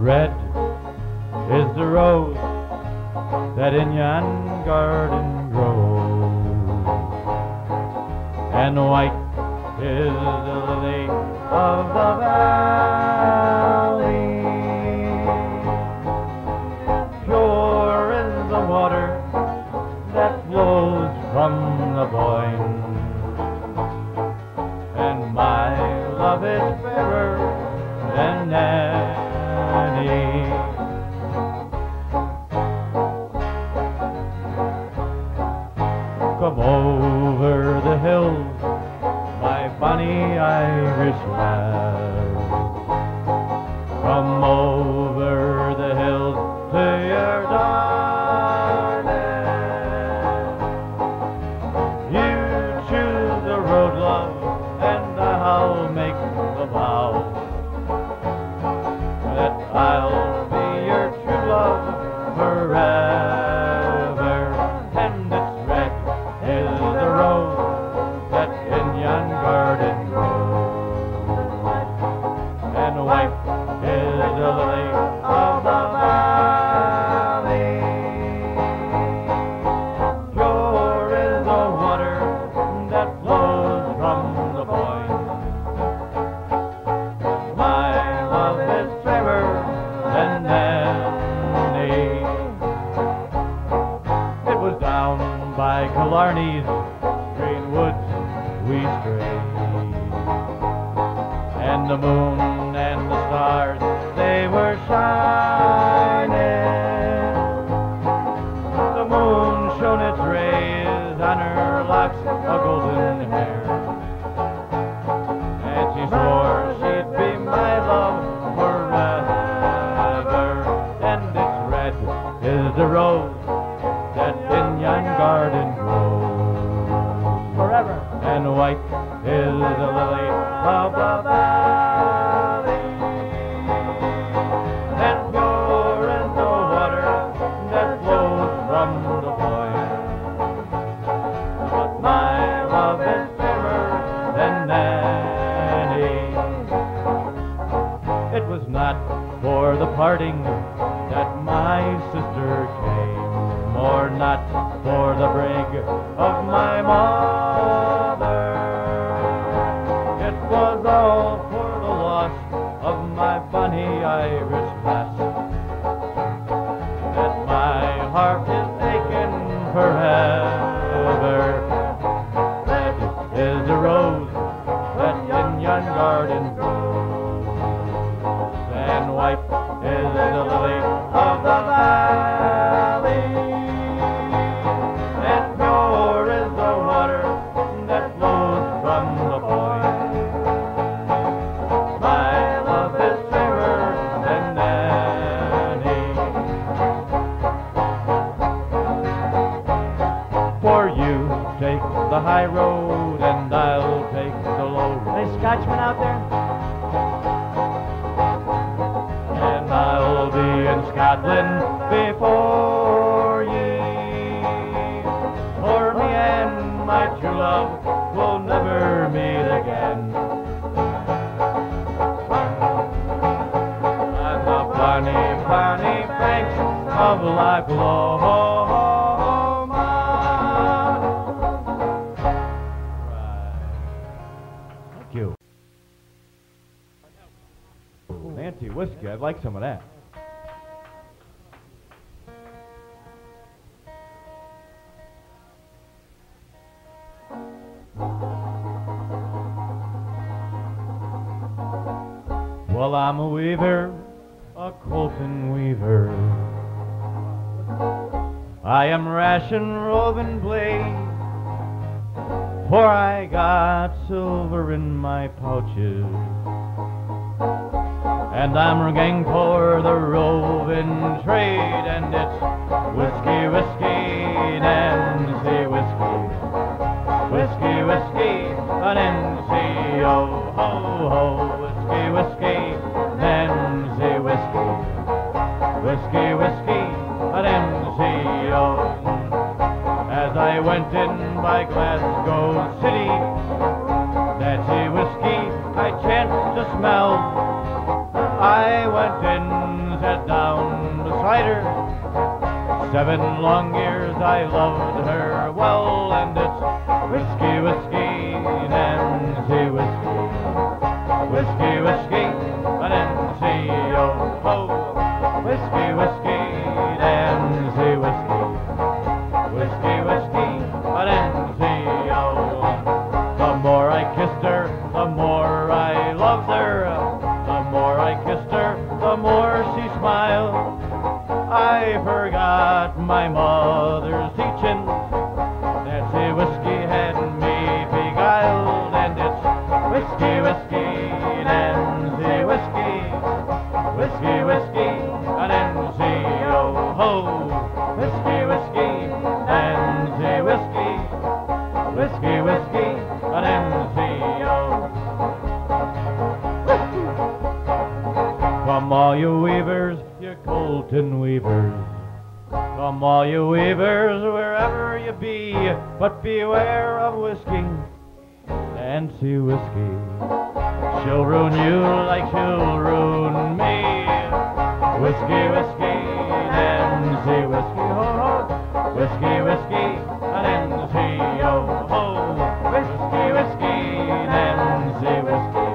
red is the rose that in yon garden grows, and white is the lily of the valley. Pure is the water that flows from the Boyne, and my love is fairer than any. Come over the hills, my bonny Irish lad. Come over the hills to your darling. You choose the road, love, and I'll make the vow that I'll be your true love forever. And it's red is the rose that in yon garden grows, and white is the lily of the valley. Pure is the water that flows from the Boyne. My love is fairer than any. It was down by Killarney's green woods we strayed, and the moon and the stars, they were shining. The moon shone its rays on her locks of golden hair, and she swore she'd be my love forever. And it's red is the rose that in yon garden grows forever, and white is the lily of the valley. And pure is the water that flows from the Boyne, but my love is fairer than any. It was not for the parting that my sister came, or not for the brig of my mother. It was all for the loss of my bonny Irish lass, that my heart is aching forever. Red is the rose that in yon garden grows, and white is the lily of the valley. And pure is the water that flows from the Boyne. My love is fairer than any. For you take the high road, and I'll take the low road. Any Scotchmen out there? And I'll be in Scotland before ye. For me and my true love will never meet again. On the bonny, bonny banks of Loch Lomond. Thank you. Nancy whiskey, I'd like some of that. Well, I'm a weaver, a quilting weaver. I am rash and roving blade, for I got silver in my pouches, and I'm ringing for the roving trade. And it's whiskey, whiskey, Nancy whiskey, whiskey, whiskey, an N-C-O, ho, ho, whiskey, whiskey, Nancy whiskey, whiskey, whiskey, an N-C-O. As I went in by Glasgow City, Nancy whiskey I chanced to smell. I went in, 7 long years I loved her well, and it's whiskey, whiskey, Nancy, whiskey. Whiskey, whiskey, Nancy, oh, oh. Whiskey, whiskey, Nancy, whiskey. Whiskey, whiskey, Nancy, oh. The more I kissed her, the more I loved her. The more I kissed her, the more she smiled. I forgot my mother's teaching. Nancy whiskey had me beguiled, and it's whiskey, whiskey, Nancy whiskey. Whiskey, whiskey, Nancy, oh ho. Whiskey, whiskey, Nancy whiskey. Whiskey, whiskey, Nancy, oh. Come all you weavers, you Colton weavers. Come all you weavers, wherever you be, but beware of whiskey, Nancy whiskey. She'll ruin you like she'll ruin me. Whiskey, whiskey, Nancy whiskey, ho ho. Whiskey, whiskey, Nancy, oh ho. Whiskey, whiskey, Nancy whiskey.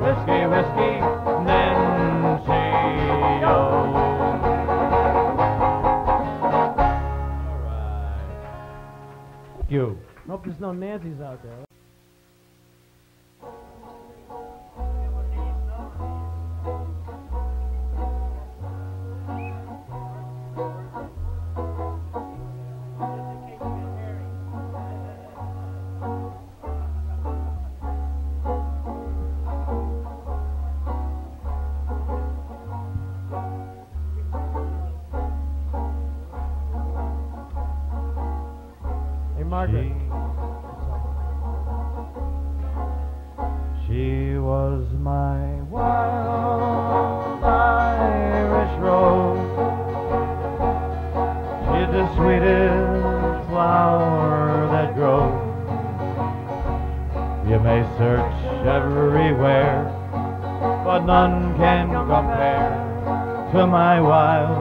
Whiskey, whiskey, Nancy, oh. You. Hope there's no Nancy's out there. Margaret. She was my wild Irish rose. She's the sweetest flower that grows. You may search everywhere, but none can compare to my wild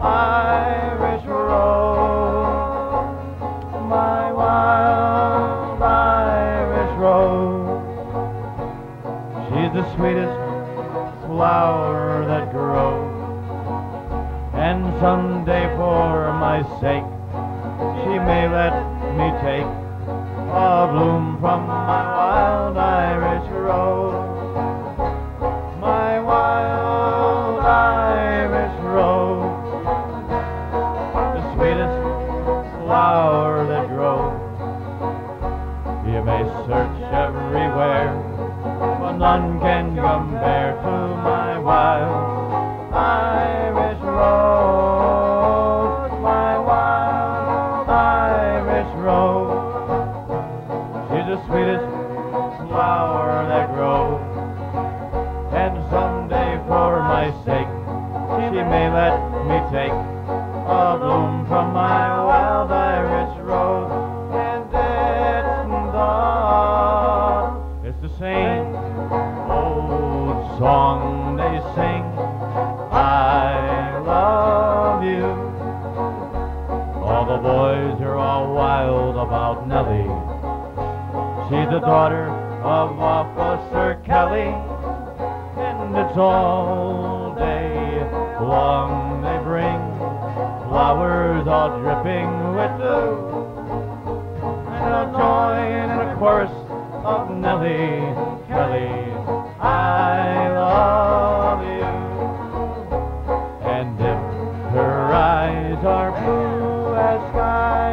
Irish rose. My wild Irish rose. She's the sweetest flower that grows. And someday for my sake she may let me take a bloom from my wild Irish rose. My wild Irish rose. The sweetest flower that grows. You may search everywhere, but none can compare to my wild Irish rose. My wild Irish rose. She's the sweetest flower that grows. And someday for my sake she may let me take a bloom from my wild Irish rose. And it's the same old song they sing, I love you. All the boys are all wild about Nellie. She's the daughter of Officer Kelly, and it's all day long they bring flowers all dripping with dew, and they'll join in a chorus of Nellie Kelly, I love you. And if her eyes are blue as sky,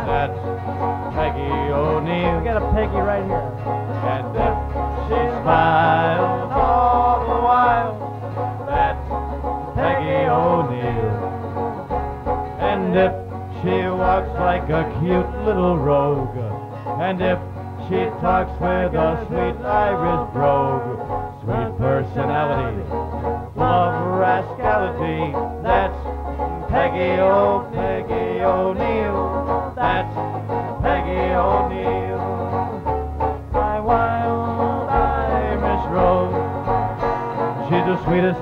that's Peggy O'Neill. We got a Peggy right here. And if she smiles all the while, that's Peggy O'Neill. And if she walks like a cute little rogue, and if she talks with a sweet Irish brogue, sweet personality, love rascality, that's Peggy O'Neill. That's Peggy O'Neill. My wild Irish rose. She's the sweetest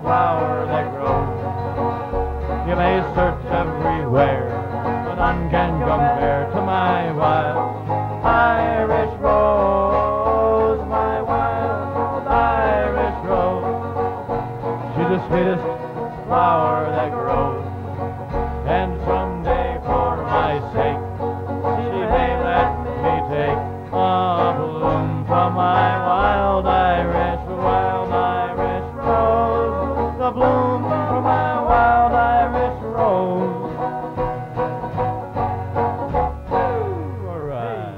flower that grows. You may search Nothing can compare to my wild Irish rose, my wild Irish rose. She's the sweetest flower that grows, and someday for my sake she may let me take a bloom from my wild Irish rose, the bloom from my wild Irish rose. All right.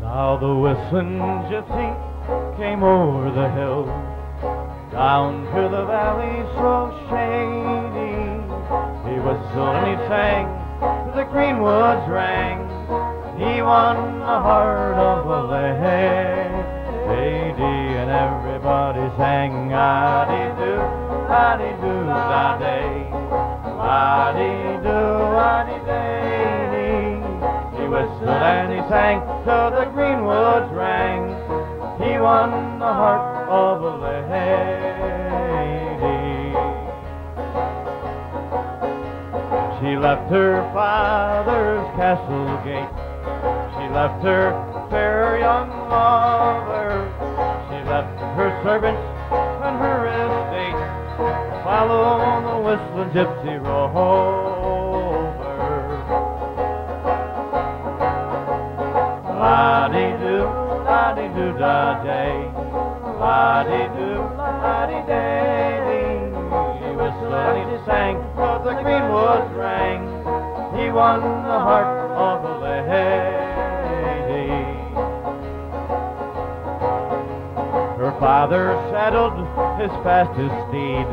Now the whistling gypsy came over the hill, down to the valley so shady. He whistled and he sang, the greenwoods rang. He won the heart of a lady, and everybody sang, ah-dee-doo, ah-dee-doo, da-day, ah-dee-doo, ah-dee-day. He whistled and he sang till the greenwoods rang. He won the heart of a lady. She left her father's castle gate. She left her fair young lover. She left her servants and her estate. Follow the whistling gypsy rover. La-dee-doo, la-dee-doo, da-day, la-dee-doo, la-dee-day. He whistled and he sang, till the greenwoods rang. He won the heart of a lady. Her father saddled his fastest steed.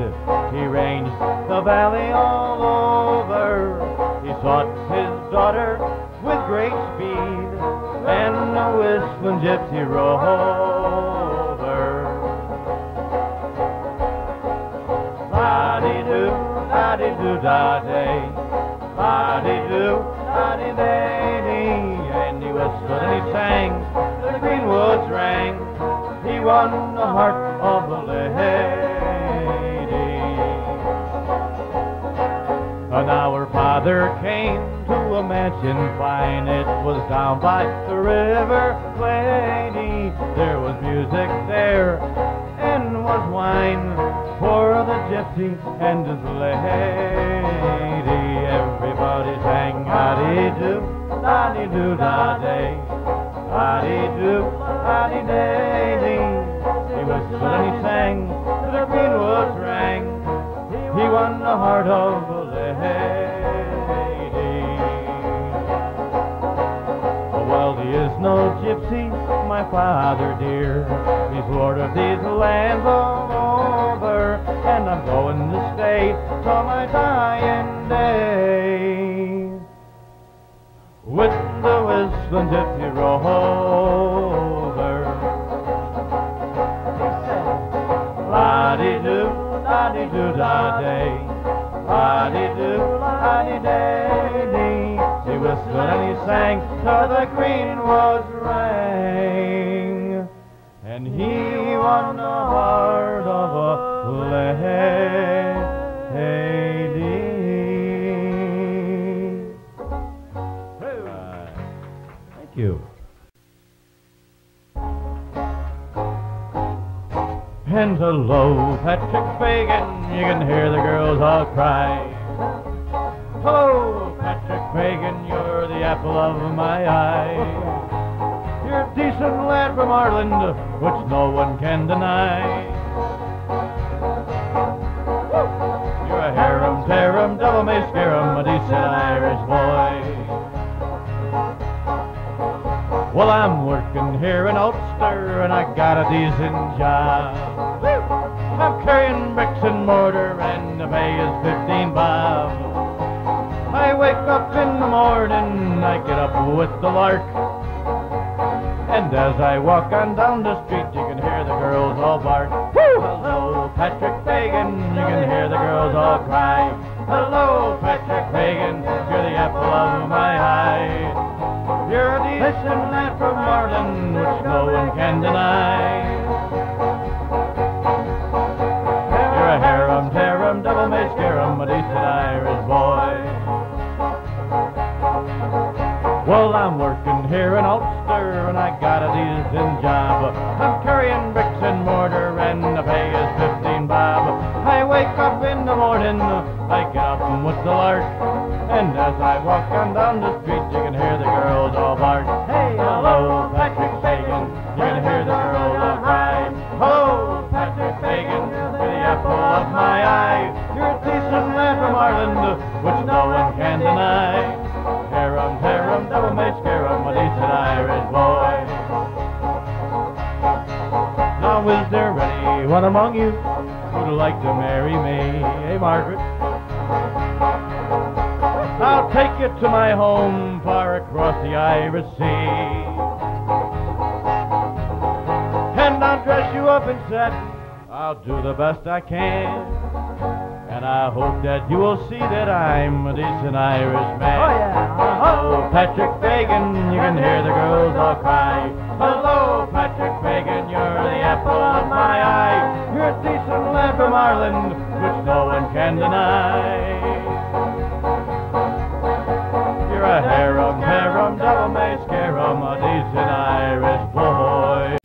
He ranged the valley all over. He sought his daughter with great speed, and the whistling gypsy rover. La-dee-doo, la-dee-doo, da-day, la-dee-doo, la-dee-day. And he whistled and he sang, the greenwoods rang. He won the heart of a lady. And now her father came to a mansion fine. It was down by the river lady. There was music there and was wine for the gypsy and his lady. Everybody sang, ah-dee-doo, la-dee-doo, da-day, ah-dee-doo, la-dee-day. He whistled and he sang, the greenwoods rang. He won the heart of a lady. Well, he is no gypsy, my father dear. He's lord of these lands all over, and I'm going to stay till my dying day with the whistling gypsy rover. La-dee-doo, la-dee-doo, da-day, la-dee-doo, la-dee-day. He whistled and he sang till the greenwoods rang, and he won the heart of a lady. Thank you. And hello, Patrick Fagan, you can hear the girls all cry. Hello, Patrick Fagan, you're the apple of my eye. You're a decent lad from Ireland, which no one can deny. You're a harum, tearum, devil may scare 'em, a decent Irish boy. Well, I'm working here in Ulster, and I got a decent job. I'm carrying bricks and mortar, and the pay is 15 bob. I wake up in the morning, I get up with the lark, and as I walk on down the street, you can hear the girls all bark. Woo! Hello, Patrick Fagan, you can hear the 'em, devil may scare 'em, a decent Irish boy. Well, I'm working here in Ulster, and I got a decent job. I'm carrying bricks and mortar, and the pay is 15 bob. I wake up in the morning, I get up with the lark, and as I walk on down the street, you can hear the girls all bark. Hey, hello, Patrick Fagan, you can hear the girls all cry. Hello, Patrick Fagan, you're the apple of my eye. You're a decent lad from Ireland, which no one can deny. Hear 'em, devil may scare 'em, a decent Irish boy. Now is there anyone among you who'd like to marry me? Hey, Margaret. I'll take you to my home far across the Irish Sea, and I'll dress you up in satin. I'll do the best I can, and I hope that you will see that I'm a decent Irish man. Oh, yeah. Hello, Patrick Fagan, you can hear the girls all cry. Hello, Patrick Fagan, you're the apple of my eye. You're a decent lad from Ireland, which no one can deny. You're a harem, devil may scare 'em, a decent Irish boy.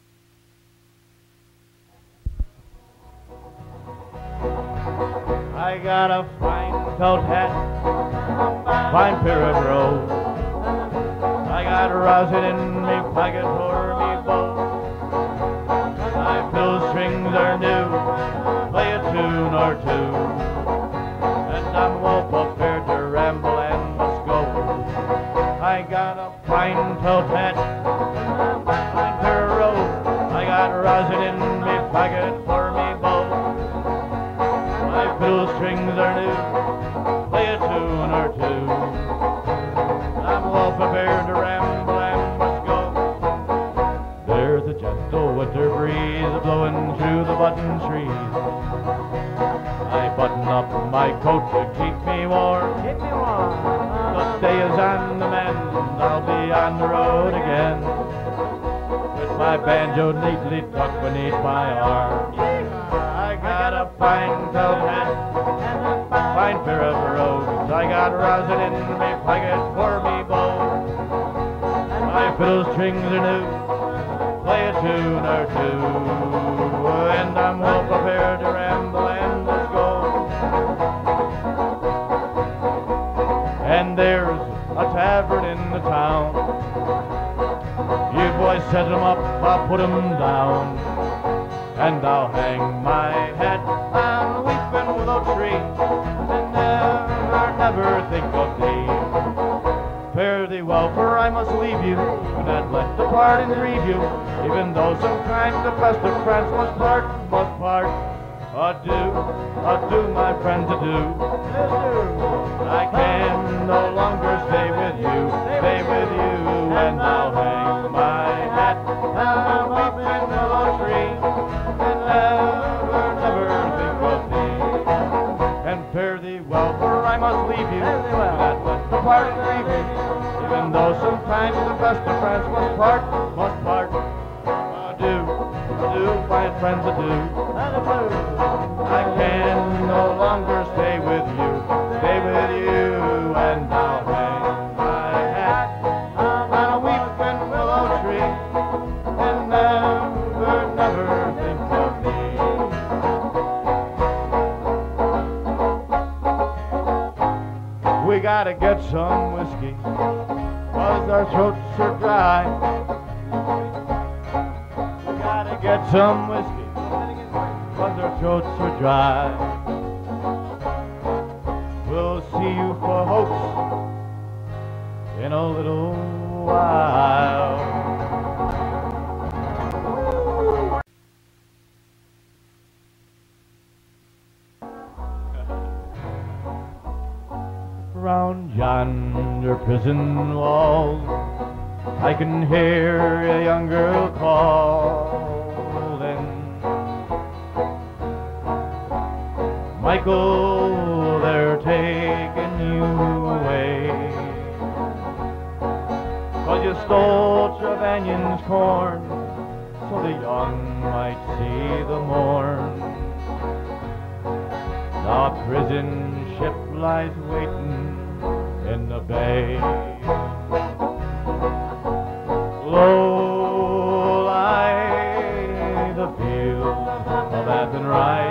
I got a fine felt hat, fine pair of brogues. I got rosin in me pocket for me bow. My fiddle strings are new, play a tune or two, and I'm well prepared to ramble and must go. I got a fine felt hat, fine pair of brogues. I got rosin in me pocket for me bow. My fiddle strings are new, play a tune or two. I'm well prepared to ramble and must go. There's a gentle winter breeze blowing through the button trees. I button up my coat to keep me warm. Keep me warm. The day is on the mend, I'll be on the road again, with my banjo neatly tucked beneath my arm. I got a fine felt hat, fine pair of brogues. I got rosin in me pocket for me bow. My fiddle strings are new, play a tune or two, and I'm well prepared to ramble and let's go. And there's a tavern in the town. You boys set 'em up, I'll put 'em down, and I'll hang my hat on a weeping willow tree, and never think of thee. Fare thee well, for I must leave you, do not let the parting grieve you, even though sometimes the best of friends must part, must part. Adieu, adieu, my friends, adieu. I can no longer stay with you, and I'll hang my hat on a weeping willow tree, and never think of thee. And fare thee well, for I must leave you, do not let the parting grieve you, even though sometimes the best of friends must part, must part. Adieu, adieu, my friends, adieu. I can no longer stay with you, and I'll hang my hat on a weeping willow tree, and never think of me. We gotta get some whiskey, 'cause our throats are dry. We gotta get some whiskey, 'cause our throats are dry. We'll see you for hopes in a little while. Round yonder prison walls, I can hear a young girl calling, Michael, they're taking you away, 'cause you stole Trevanion's corn, so the young might see the morn. Now a prison ship lies waiting in the bay. Low lie the fields of Athenry,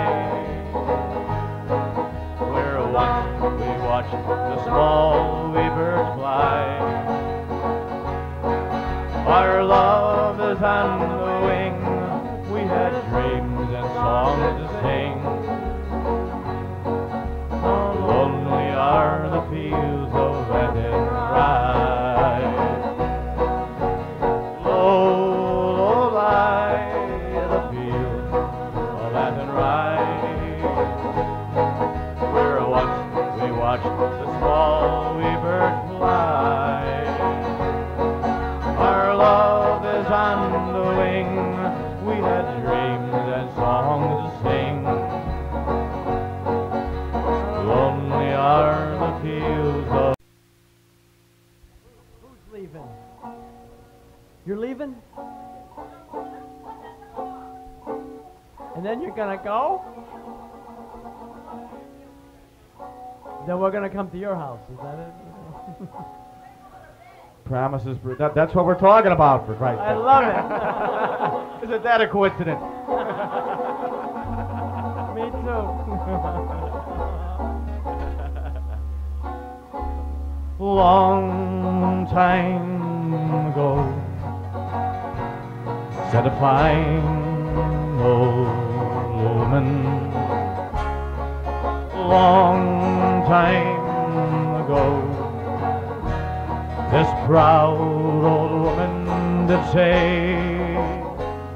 where once we watched the small wee birds fly. Our love is on the wing, we had dreams and songs to sing. How lonely are the fields of Athenry. Low lie the fields of Athenry, where once we watched the small wee birds fly. Our love is on the wing, we had dreams and songs to sing. Lonely are the fields of... Who's leaving? You're leaving? And then you're gonna go? Then we're gonna come to your house, is that it? Promises, that's what we're talking about, for Christ's sake. I love it. Isn't that a coincidence? Me too. Long time ago, said a fine old woman. Long time ago, this proud old woman did say,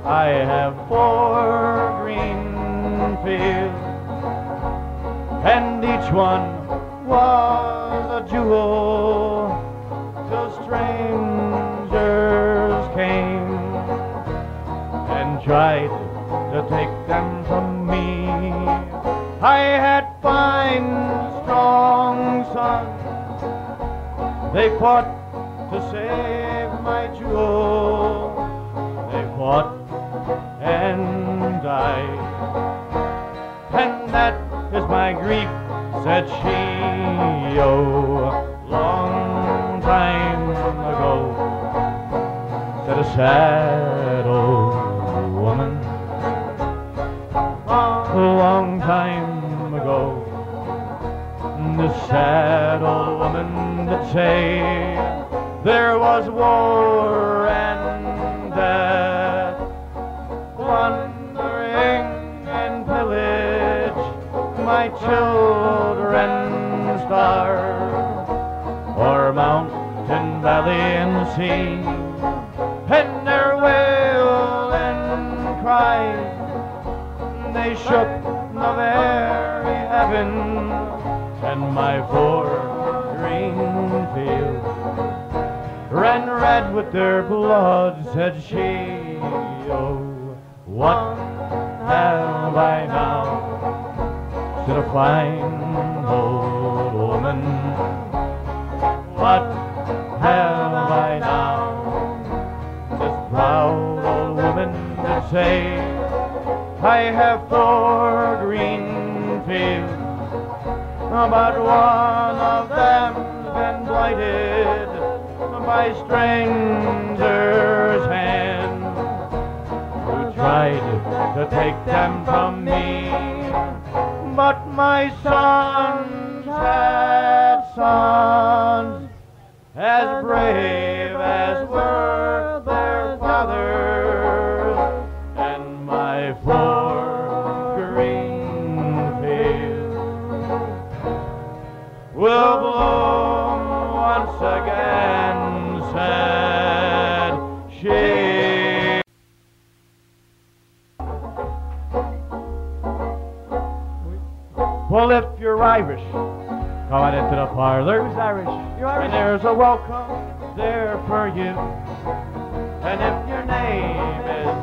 I have 4 green fields, and each one was a jewel, till strangers came and tried to take them from me. I had fine, strong sons, they fought to save my jewel, they fought and died, and that is my grief, said she. Oh, long time ago, said a sad old woman. A long time ago, this sad old woman did say, there was war and death, plundering and pillage, my children starved, o'er mountain, valley, and sea, and their wail and cry, they shook the very heaven, and my 4 green fields ran red with their blood, said she. Oh, what have I now? Said a fine old woman. What have I now? This proud old woman did say, I have 4 green fields, but one of them's been blighted by strangers' hands, who tried to take them from me. But my sons had sons as brave as were their fathers, and my 4 green fields will bloom once again, said she. Well, if you're Irish, come on into the parlor. Who's Irish? You're Irish. And there's a welcome there for you. And if your name is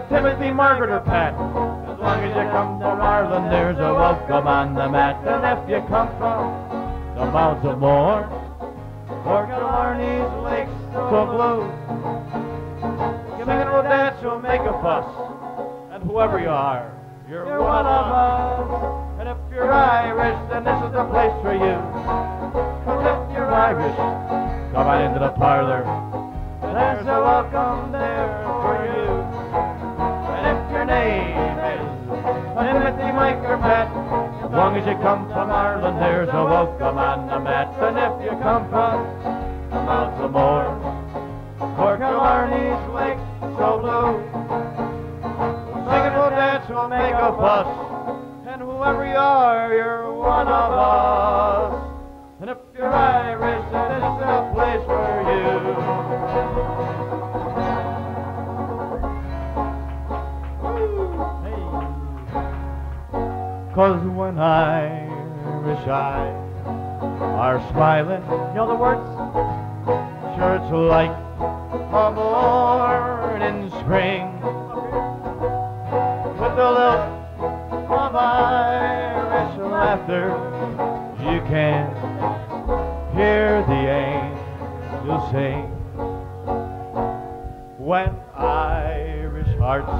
Timothy, Margaret, or Pat, as long as you come from Ireland, there's a welcome on the mat. And if you come from the Mounts of Moor, or Killarney's lakes so blue, sing a little dance, you'll make a fuss. And whoever you are, you're one of us. And if you're long as you come from Ireland, there's a welcome on the mat. And if you come from Mount Lamore, Cork, Killarney's lake so blue, singing we'll dance, we'll make a fuss, and whoever you are, you're one of us. And if you're Irish, then it's the place for you. Cause when Irish eyes are smiling, You know the words? sure it's like a morning spring, with the lilt of Irish laughter, you can hear the angels sing. When Irish hearts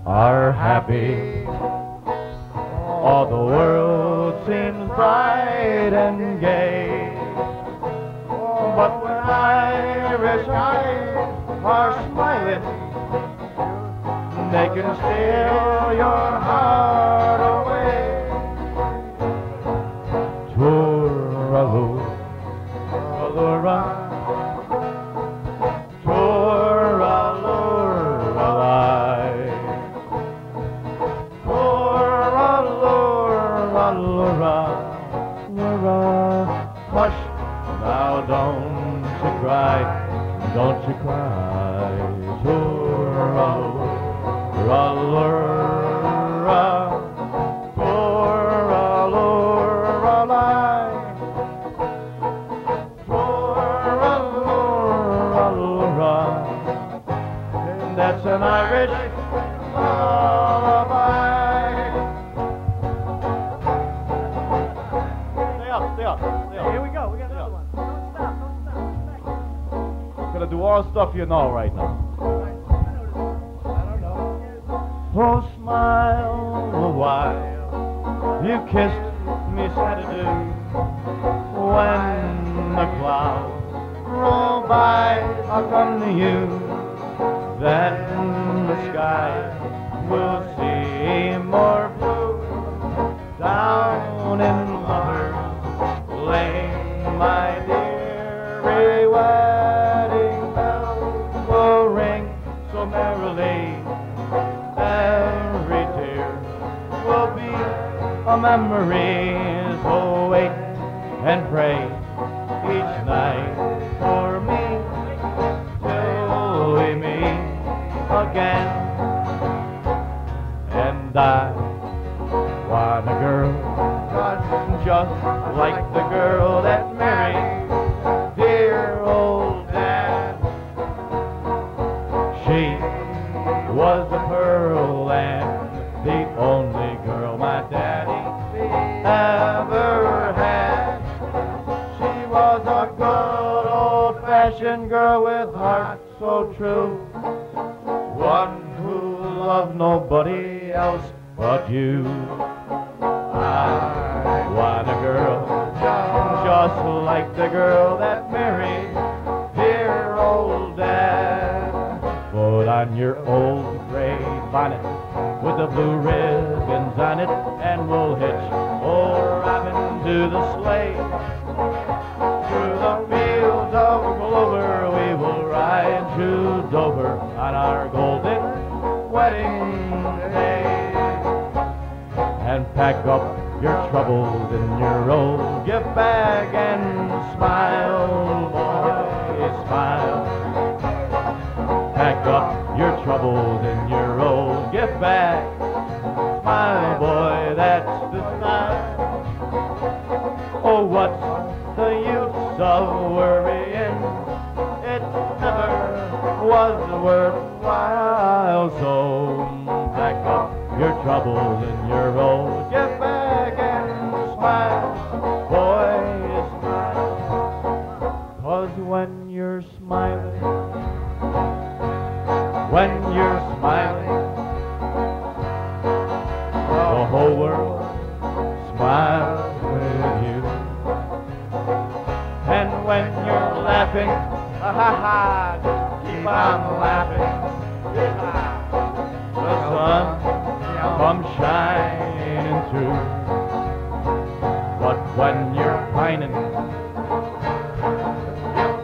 are happy, all the world seems bright and gay. But when Irish eyes are smiling, they can steal your heart away. Tooraloo, allura, tooraloo-ralai, tooraloo-allura. Hush, now don't you cry, don't you cry. Tooraloo-ralura, tooraloo-ralai, tooraloo-ralura. And that's an Irish lullaby. Stay up, stay up, stay up. Here we go. We got another one. Don't stop. Gonna do all stuff you know right now. I don't know. Oh, smile a while. You kissed me Saturday when the clouds roll by. I'll come to you. Then the sky will see more blue. Down in Mother's Lane, my dear, a wedding bell will ring so merrily. Every tear will be a memory. So wait and pray each night for me till we meet again. And I want a girl just like the girl that married dear old dad. She was the pearl and the only girl my daddy ever had. She was a good old-fashioned girl with heart so true, one who loved nobody else but you. I want a girl just like the girl that married dear old dad. Put on your old gray bonnet with the blue ribbons on it, and we'll hitch old Robin to the sleigh. Through the fields of clover we will ride to Dover on our golden wedding day. And pack up your troubles in your old gift bag and smile, boy, smile. Pack up your troubles in your old gift bag. Smile, boy, that's the style. Oh, what's the use of worrying? It never was worthwhile. So pack up your troubles in your old gift bag and smile, boy, smile. 'Cause when you're smiling, when you're smiling, the whole world smiles with you. And when you're laughing, ha ha ha, just keep on laughing. The sun comes shining through. when you're pining.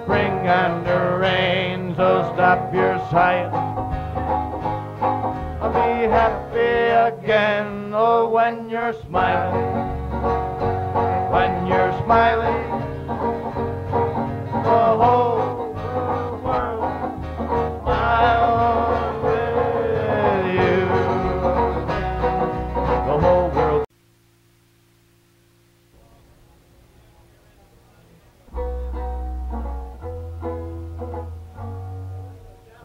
Spring and the rain, so stop your sighing. Be happy again, oh, when you're smiling. When you're smiling, the whole world smiles with you. The whole world.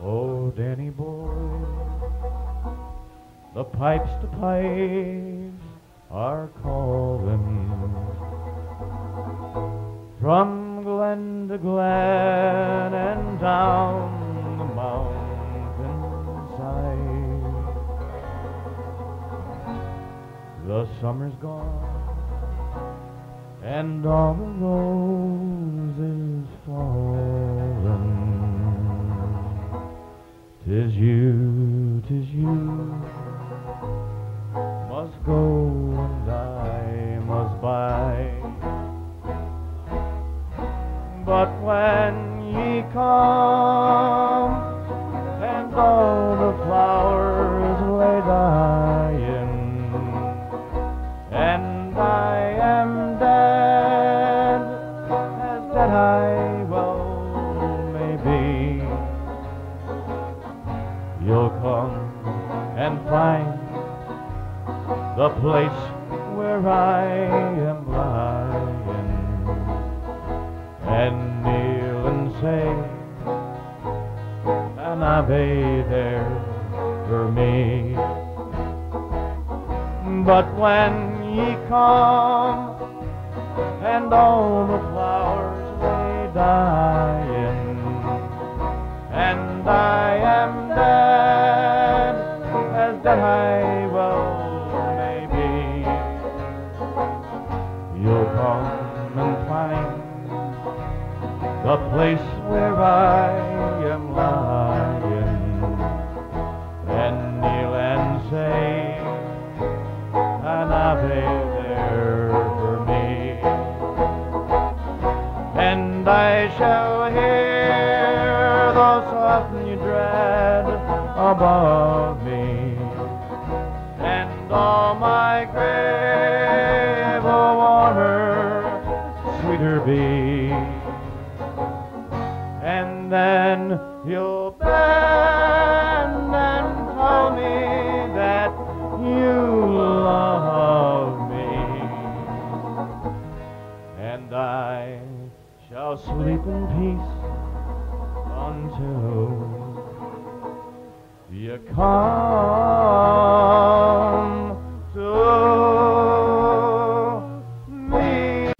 Oh, Danny boy, the pipes are calling from glen to glen and down the mountainside. The summer's gone and all the roses fallen. 'Tis you must go and I must buy. But when ye come and all the flowers lay dying, and I am dead, as dead I well may be, you'll come and find the place where I am lying, and kneel and say an Ave there for me. But when ye come and all the flowers lay dying, and I am dead, as dead I well may be, you'll come and find the place where I am lying, and kneel and say an Ave there for me. And I shall hear the soft new dread above me, and all my grave a warmer, sweeter be. And then you'll bend and tell me that you love me, and I shall sleep in peace until you come to me.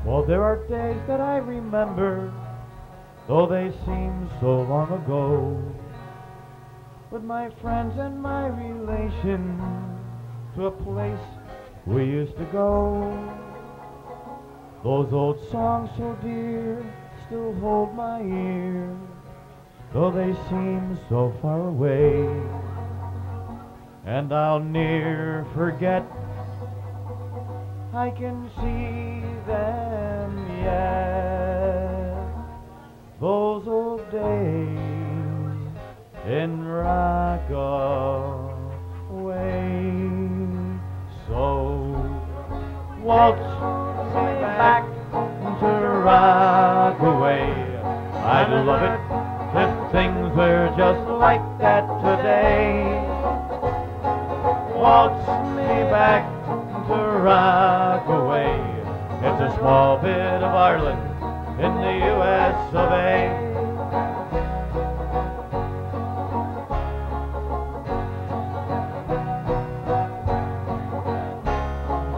Well, there are days that I remember, though they seem so long ago, with my friends and my relations, to a place we used to go. Those old songs so dear still hold my ear, though they seem so far away. And I'll ne'er forget, I can see them yet, those old days in Rockaway. So waltz me back to Rockaway. I'd love it if things were just like that today. Waltz me back to Rockaway. It's a small bit of Ireland in the US of A.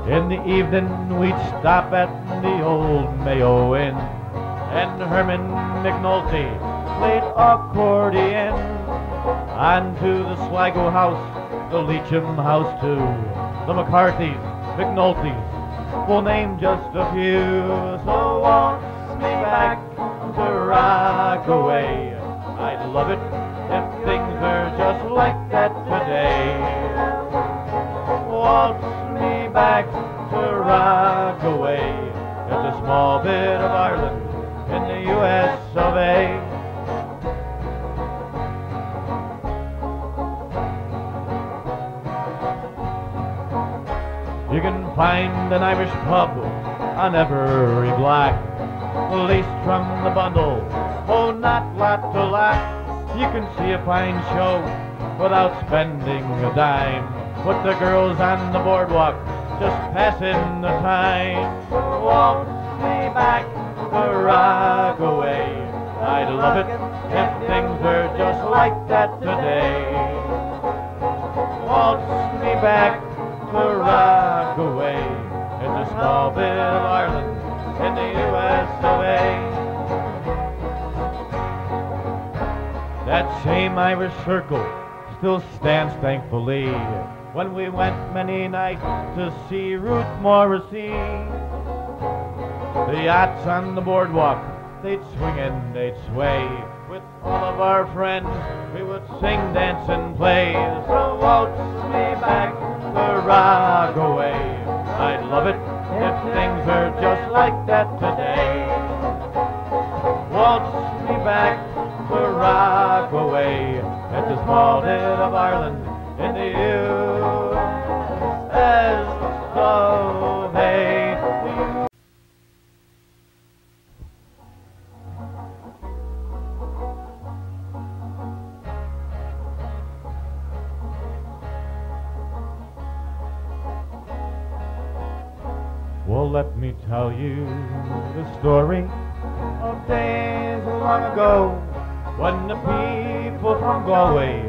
In the evening we'd stop at the old Mayo Inn, and Herman McNulty played accordion. On to the Sligo House, the Leacham House too, the McCarthys, McNultys, we'll name just a few. So waltz me back to Rockaway. I'd love it if things small bit of Ireland in the US of A. You can find an Irish pub on every block, leased from the bundle, oh, not lot to lot. You can see a fine show without spending a dime, with the girls on the boardwalk just passing the time. Waltz me back the Rockaway, I'd love it if things were just like that today. Waltz me back the Rockaway, it's a small bit of Ireland in the US of A. That same Irish circle still stands thankfully, when we went many nights to see Ruth Morrissey. The yachts on the boardwalk, they'd swing and they'd sway. With all of our friends, we would sing, dance, and play. So waltz me back the Rockaway, I'd love it if things were just like that today. Waltz me back the Rockaway, it's a small bit of Ireland in the US of A. Well, let me tell you the story of days long ago, when the people from Galway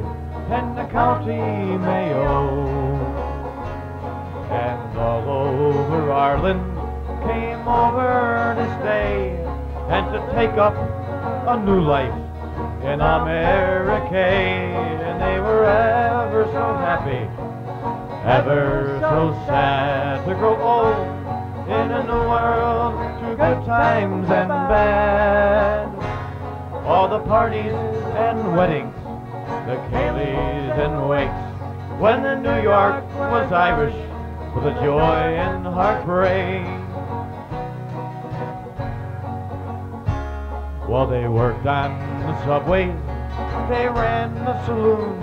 and the county Mayo and all over Ireland came over to stay and to take up a new life in America. And they were ever so happy, ever so sad to grow old in a new world, through good times and bad. All the parties and weddings, the ceilidhs and wakes, when the New York was Irish, for the joy and heartbreak. While they worked on the subways, they ran the saloons,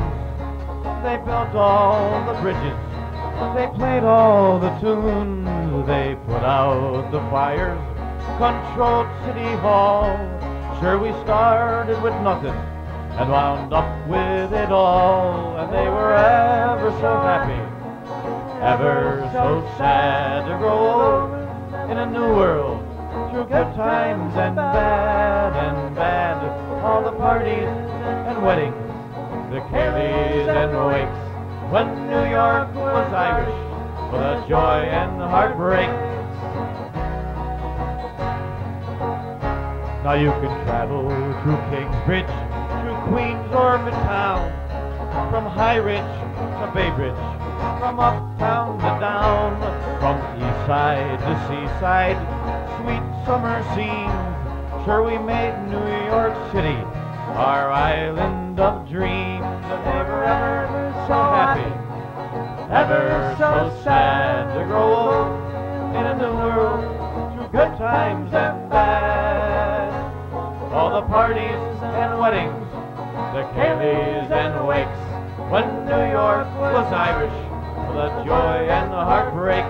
they built all the bridges, they played all the tunes, they put out the fires, controlled City Hall. Sure, we started with nothing and wound up with it all, and they were ever so happy, ever so sad to grow old in a new world, through good times and bad. All the parties and weddings, the ceilidhs and wakes, when New York was Irish, for the joy and the heartbreak. Now you can travel through Kingsbridge, through Queens or Midtown, from High Ridge to Bay Bridge, from uptown to down, from east side to seaside, sweet summer scenes. Sure, we made New York City our island of dreams, and they were ever so happy, ever so sad to grow old in a new world, through good times and bad. All the parties and weddings, the ceilidhs and wakes, when New York was Irish, for the joy and the heartbreak.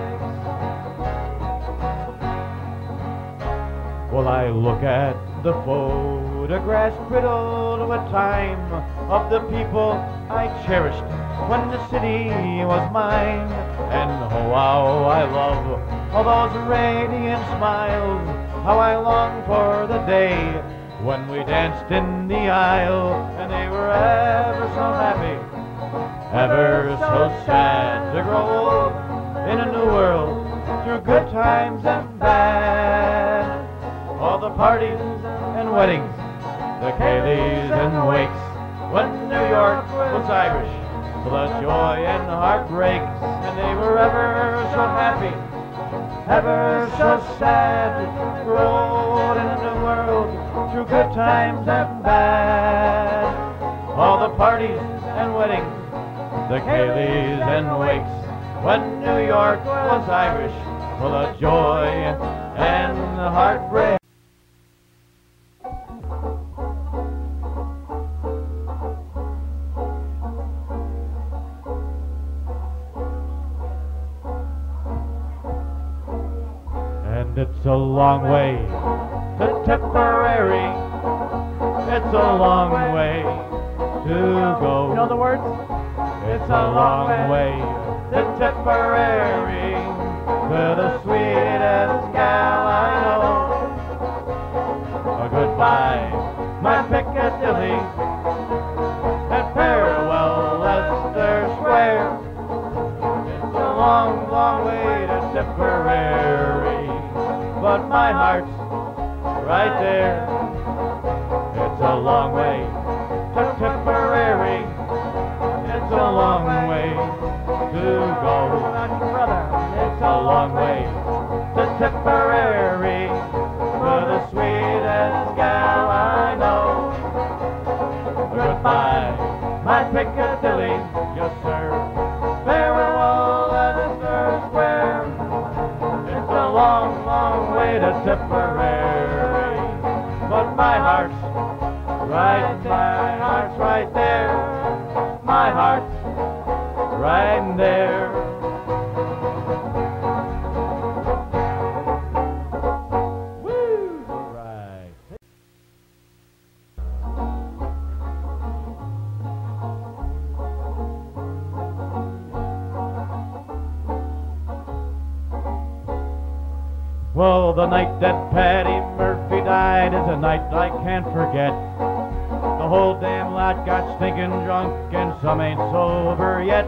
Well, I look at the photographs riddled with time of the people I cherished when the city was mine, and oh, how I love all those radiant smiles, how I long for the day when we danced in the aisle, and they were ever so happy, ever so sad to grow old in a new world, through good times and bad. All the parties and weddings, the ceilidhs and wakes, when New York was Irish, for the joy and the heartbreak, and they were ever so happy, ever so sad to grow old in a new world, through good times and bad. All the parties and weddings, the ceilidhs and wakes, when New York was Irish, for the joy and the heartbreak. And it's a long way to Tipperary. It's a long way to go. You know the words? It's a long way to Tipperary, to the sweetest gal I know. A goodbye, my Piccadilly, and farewell, Leicester Square. It's a long, long way to Tipperary, but my heart's right there. It's a long way to Tipperary. It's a long way to go. It's a long way to Tipperary, to the sweetest gal I know. Goodbye, my Piccadilly, yes sir. Farewell, Leicester Square. It's a long, long way to Tipperary, but my heart's right there. My heart's right there. Woo! Right. Well, the night that Patty Murphy died is a night I can't forget. The whole damn lot got stinking drunk and some ain't sober yet.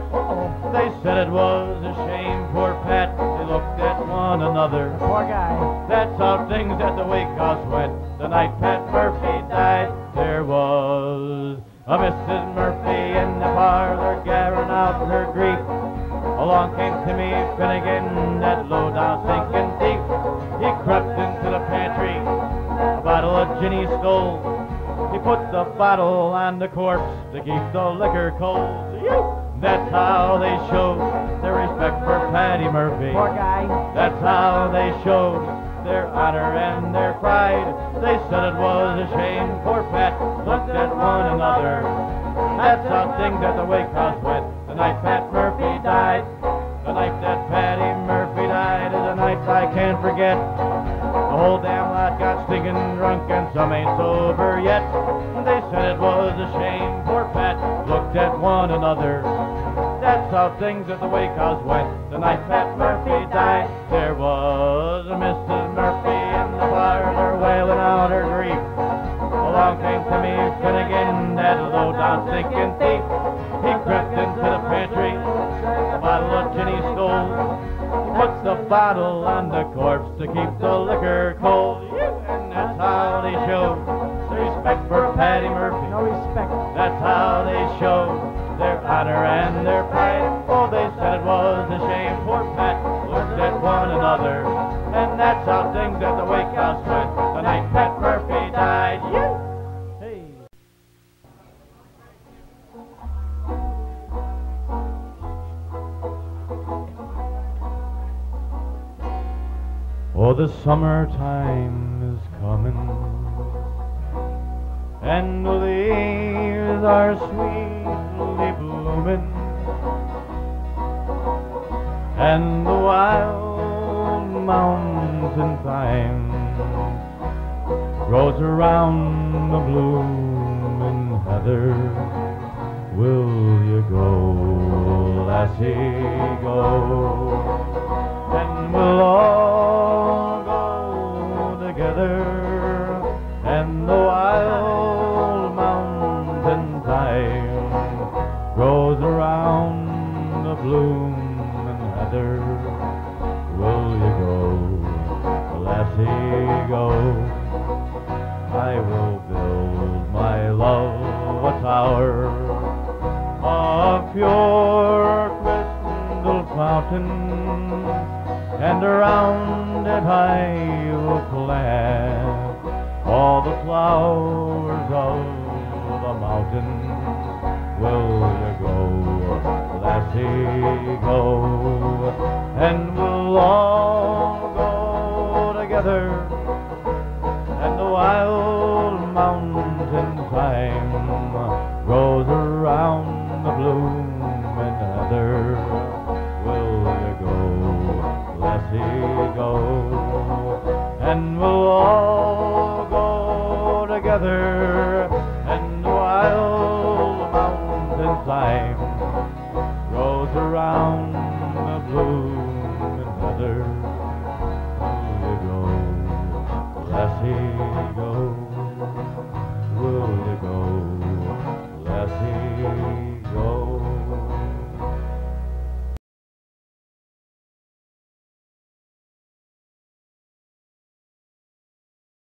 They said it was a shame, poor Pat. They looked at one another. Poor guy. That's how things at the wake house went. The night Pat Murphy died, there was a Mrs. Murphy in the parlor gathering out her grief. Along came Timmy Finnegan, that low-down stinking thief. He crept into the pantry, a bottle of gin he stole. He put the bottle on the corpse to keep the liquor cold. That's how they showed their respect for Patty Murphy. Poor guy. That's how they showed their honor and their pride. They said it was a shame, poor Pat looked at one another. That's how things at the wake house went the night Pat Murphy died. The night that Patty Murphy died is a night I can't forget. The whole damn lot got stinking drunk and some ain't sober yet. They said it was a shame, poor Pat looked at one another. That's how things at the wake house went the night Pat Murphy died. There was a Mrs. Murphy in the parlor wailing out her grief. Along came Timmy Finnegan, that low-down stinking thief. He crept into the pantry, a bottle of gin he stole. He put the bottle on the corpse to keep the liquor cold. And that's how they showed their respect for Patty Murphy. No respect. That's how they showed their honor and their pride. Oh, they said it was a shame, poor Pat looked at one another. And that's how things at the wake house went the night Pat Murphy died. Hey. Oh, the summertime is coming, and the leaves are sweetly blooming, and the wild mountain thyme grows around the blooming heather. Will you go, lassie, go? And we'll all go together, and the wild mountain thyme grows around the blooming heather. Will you go, lassie, go? I will build my love a tower of pure crystal fountain, and around it I will plant all the flowers of the mountain. Will you go, lassie, go? And we'll all go together will all go together, and while the mountain thyme grows around the bloom and heather, you go, Lassie, go.